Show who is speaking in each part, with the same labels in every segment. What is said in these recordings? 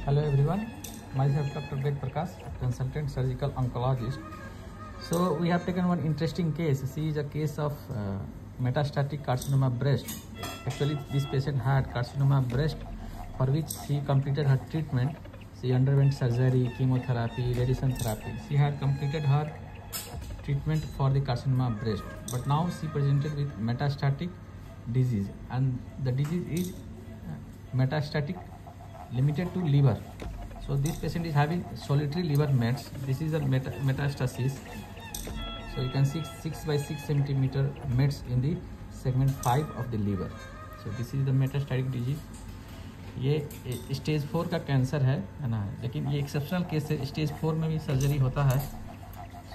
Speaker 1: Hello everyone, myself Dr. Ved Prakash, consultant surgical oncologist. So we have taken one interesting case. This is a case of metastatic carcinoma breast. Actually this patient had carcinoma breast for which she completed her treatment. She underwent surgery, chemotherapy, radiation therapy. She had completed her treatment for the carcinoma breast, but now she presented with metastatic disease, and the disease is metastatic limited to liver. So this patient is having solitary liver mets. This is a metastasis. So you can see 6 by 6 centimeter mets in the segment 5 of the liver. So this is the metastatic disease. ये stage 4 का cancer है ना, लेकिन ये exceptional case है. Stage 4 में भी surgery होता है.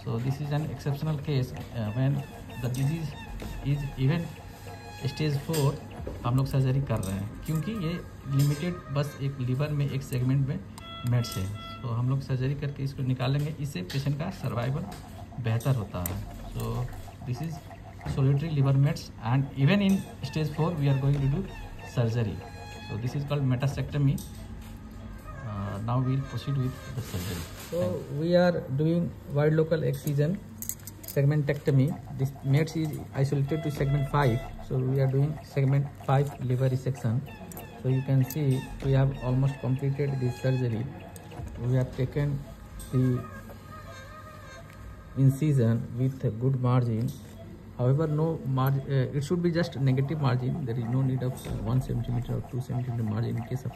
Speaker 1: So this is an exceptional case when the disease is even stage 4 हम लोग सर्जरी कर रहे हैं, क्योंकि ये लिमिटेड बस एक लीवर में एक सेगमेंट में मेट्स है. तो हम लोग सर्जरी करके इसको निकालेंगे. इससे पेशेंट का सर्वाइवल बेहतर होता है. So this is solitary liver mets and even in stage 4 we are going to do surgery. So this is called metastectomy. Now we will proceed with the surgery. So we are doing wide local excision segmentectomy. This mets is isolated to segment 5. So we are doing segment 5 liver resection. So you can see we have almost completed this surgery. We have taken the incision with a good margin. However, no margin, it should be just negative margin. There is no need of 1 centimeter or 2 centimeter margin in case of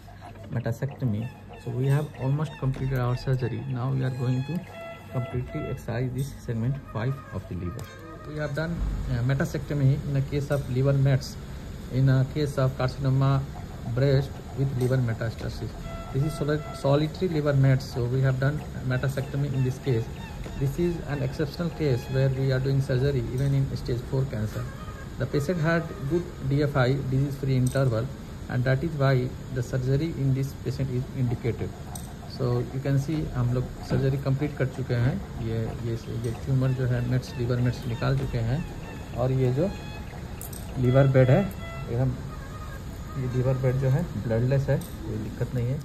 Speaker 1: metastectomy. So we have almost completed our surgery. Now we are going to completely excise this segment 5 of the liver. We have done metastectomy in a case of liver mets, in a case of carcinoma breast with liver metastasis. This is solitary liver mets, so we have done metastectomy in this case. This is an exceptional case where we are doing surgery even in stage 4 cancer. The patient had good DFI, disease-free interval, and that is why the surgery in this patient is indicated. So you can see हम लोग surgery complete कर चुके हैं. ये tumour जो है mats, liver mats निकाल चुके हैं, और ये जो लीवर बेड है एकदम, ये लीवर बेड जो है ब्लडलेस है, कोई दिक्कत नहीं है.